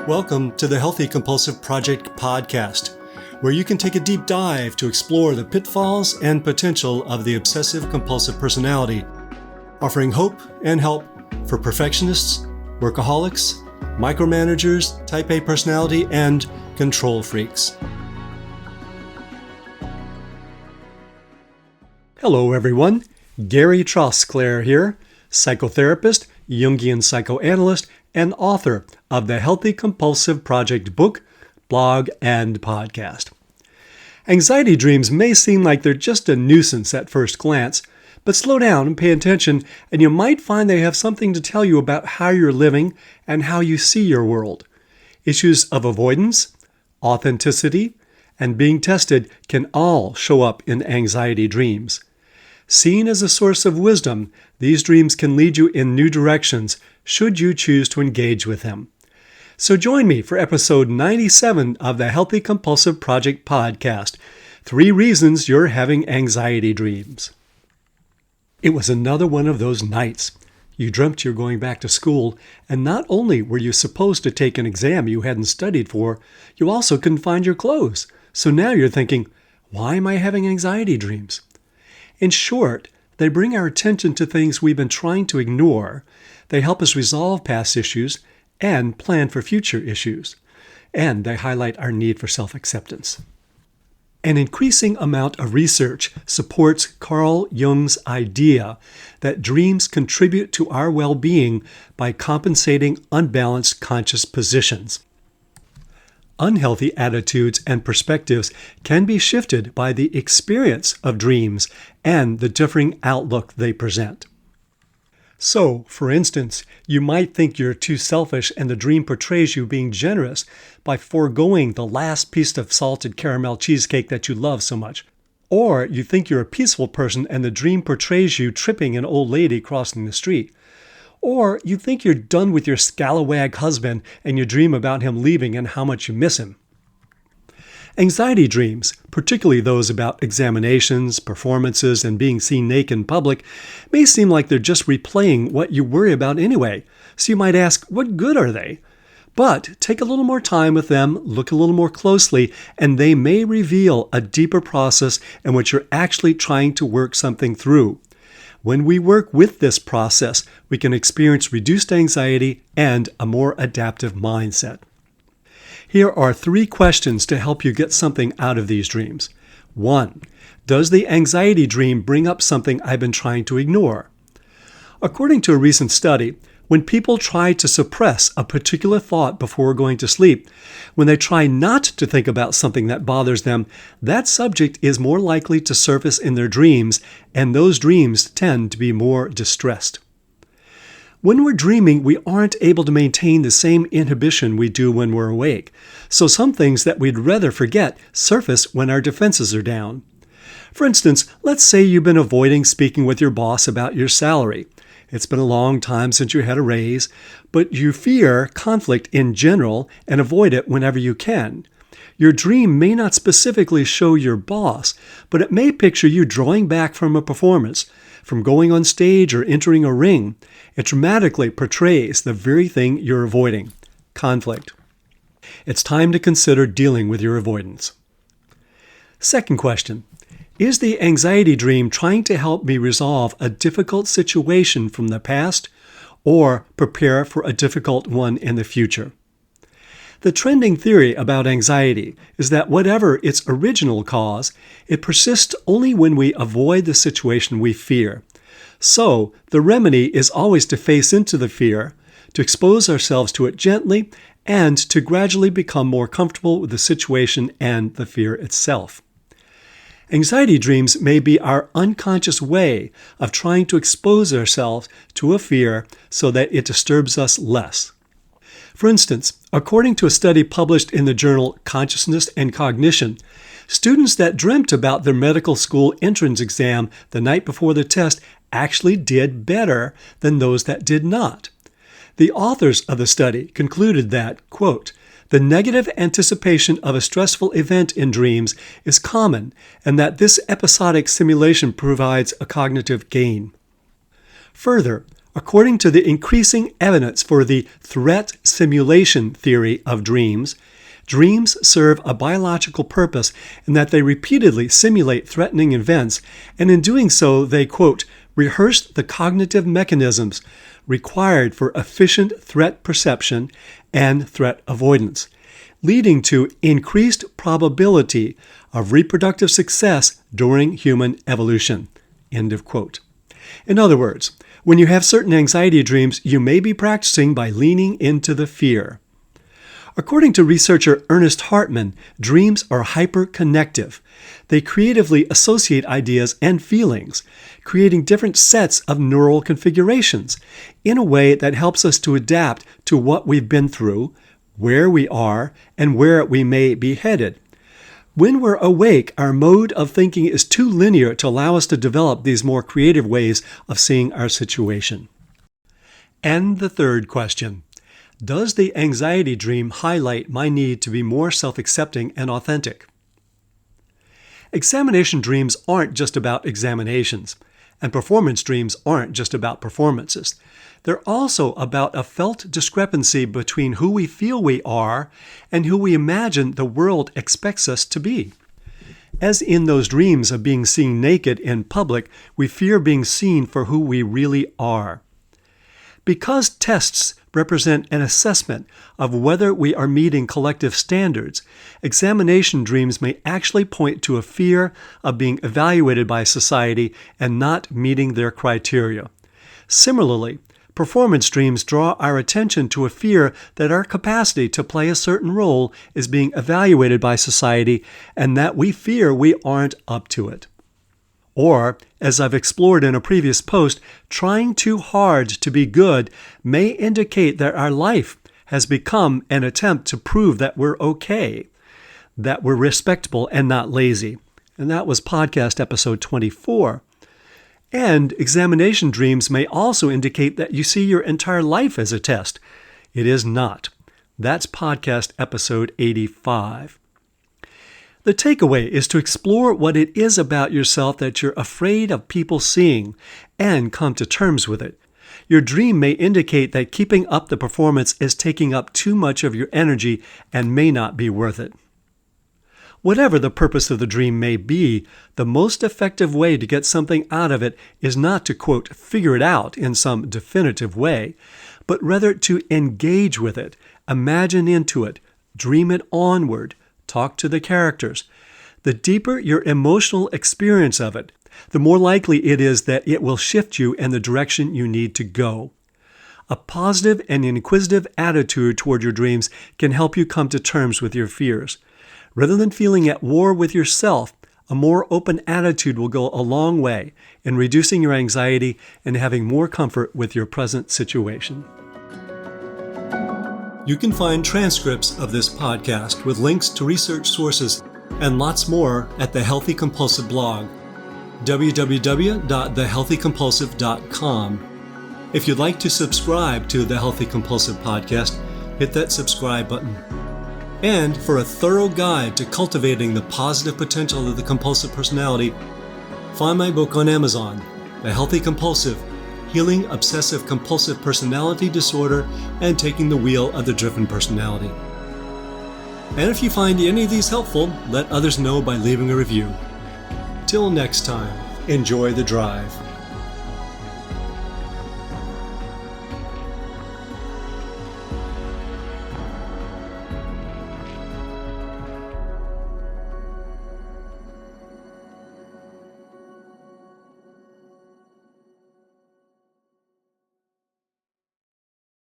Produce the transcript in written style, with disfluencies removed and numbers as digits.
Welcome to the Healthy Compulsive Project podcast, where you can take a deep dive to explore the pitfalls and potential of the obsessive-compulsive personality, offering hope and help for perfectionists, workaholics, micromanagers, type A personality, and control freaks. Hello, everyone. Gary Trosclair here, psychotherapist, Jungian psychoanalyst, and author of the Healthy Compulsive Project book, blog, and podcast. Anxiety dreams may seem like they're just a nuisance at first glance, but slow down and pay attention, and you might find they have something to tell you about how you're living and how you see your world. Issues of avoidance, authenticity, and being tested can all show up in anxiety dreams. Seen as a source of wisdom, these dreams can lead you in new directions should you choose to engage with them. So join me for episode 97 of the Healthy Compulsive Project podcast, 3 Reasons You're Having Anxiety Dreams. It was another one of those nights. You dreamt you were going back to school, and not only were you supposed to take an exam you hadn't studied for, you also couldn't find your clothes. So now you're thinking, why am I having anxiety dreams? In short, they bring our attention to things we've been trying to ignore. They help us resolve past issues and plan for future issues. And they highlight our need for self-acceptance. An increasing amount of research supports Carl Jung's idea that dreams contribute to our well-being by compensating unbalanced conscious positions. Unhealthy attitudes and perspectives can be shifted by the experience of dreams and the differing outlook they present. So, for instance, you might think you're too selfish and the dream portrays you being generous by foregoing the last piece of salted caramel cheesecake that you love so much. Or you think you're a peaceful person and the dream portrays you tripping an old lady crossing the street. Or you think you're done with your scalawag husband and you dream about him leaving and how much you miss him. Anxiety dreams, particularly those about examinations, performances, and being seen naked in public, may seem like they're just replaying what you worry about anyway. So you might ask, what good are they? But take a little more time with them, look a little more closely, and they may reveal a deeper process in which you're actually trying to work something through. When we work with this process, we can experience reduced anxiety and a more adaptive mindset. Here are 3 questions to help you get something out of these dreams. 1. Does the anxiety dream bring up something I've been trying to ignore? According to a recent study, when people try to suppress a particular thought before going to sleep, when they try not to think about something that bothers them, that subject is more likely to surface in their dreams, and those dreams tend to be more distressed. When we're dreaming, we aren't able to maintain the same inhibition we do when we're awake, so some things that we'd rather forget surface when our defenses are down. For instance, let's say you've been avoiding speaking with your boss about your salary. It's been a long time since you had a raise, but you fear conflict in general and avoid it whenever you can. Your dream may not specifically show your boss, but it may picture you drawing back from a performance, from going on stage or entering a ring. It dramatically portrays the very thing you're avoiding, conflict. It's time to consider dealing with your avoidance. Second question. Is the anxiety dream trying to help me resolve a difficult situation from the past or prepare for a difficult one in the future? The trending theory about anxiety is that whatever its original cause, it persists only when we avoid the situation we fear. So, the remedy is always to face into the fear, to expose ourselves to it gently, and to gradually become more comfortable with the situation and the fear itself. Anxiety dreams may be our unconscious way of trying to expose ourselves to a fear so that it disturbs us less. For instance, according to a study published in the journal Consciousness and Cognition, students that dreamt about their medical school entrance exam the night before the test actually did better than those that did not. The authors of the study concluded that, quote, the negative anticipation of a stressful event in dreams is common, and that this episodic simulation provides a cognitive gain. Further, According to the increasing evidence for the threat simulation theory of dreams, dreams serve a biological purpose in that they repeatedly simulate threatening events, and in doing so, they, quote, rehearse the cognitive mechanisms required for efficient threat perception and threat avoidance, leading to increased probability of reproductive success during human evolution, end of quote. In other words, when you have certain anxiety dreams, you may be practicing by leaning into the fear. According to researcher Ernest Hartman, dreams are hyperconnective. They creatively associate ideas and feelings, creating different sets of neural configurations in a way that helps us to adapt to what we've been through, where we are, and where we may be headed. When we're awake, our mode of thinking is too linear to allow us to develop these more creative ways of seeing our situation. And the third question: does the anxiety dream highlight my need to be more self-accepting and authentic? Examination dreams aren't just about examinations, and performance dreams aren't just about performances. They're also about a felt discrepancy between who we feel we are and who we imagine the world expects us to be. As in those dreams of being seen naked in public, we fear being seen for who we really are. Because tests represent an assessment of whether we are meeting collective standards, examination dreams may actually point to a fear of being evaluated by society and not meeting their criteria. Similarly, performance dreams draw our attention to a fear that our capacity to play a certain role is being evaluated by society and that we fear we aren't up to it. Or, as I've explored in a previous post, trying too hard to be good may indicate that our life has become an attempt to prove that we're okay, that we're respectable and not lazy. And that was podcast episode 24. And examination dreams may also indicate that you see your entire life as a test. It is not. That's podcast episode 85. The takeaway is to explore what it is about yourself that you're afraid of people seeing and come to terms with it. Your dream may indicate that keeping up the performance is taking up too much of your energy and may not be worth it. Whatever the purpose of the dream may be, the most effective way to get something out of it is not to, quote, figure it out in some definitive way, but rather to engage with it, imagine into it, dream it onward, talk to the characters. The deeper your emotional experience of it, the more likely it is that it will shift you in the direction you need to go. A positive and inquisitive attitude toward your dreams can help you come to terms with your fears. Rather than feeling at war with yourself, a more open attitude will go a long way in reducing your anxiety and having more comfort with your present situation. You can find transcripts of this podcast with links to research sources and lots more at the Healthy Compulsive blog, www.thehealthycompulsive.com. If you'd like to subscribe to the Healthy Compulsive podcast, hit that subscribe button. And for a thorough guide to cultivating the positive potential of the compulsive personality, find my book on Amazon, The Healthy Compulsive: Healing Obsessive-Compulsive Personality Disorder and Taking the Wheel of the Driven Personality. And if you find any of these helpful, let others know by leaving a review. Till next time, enjoy the drive.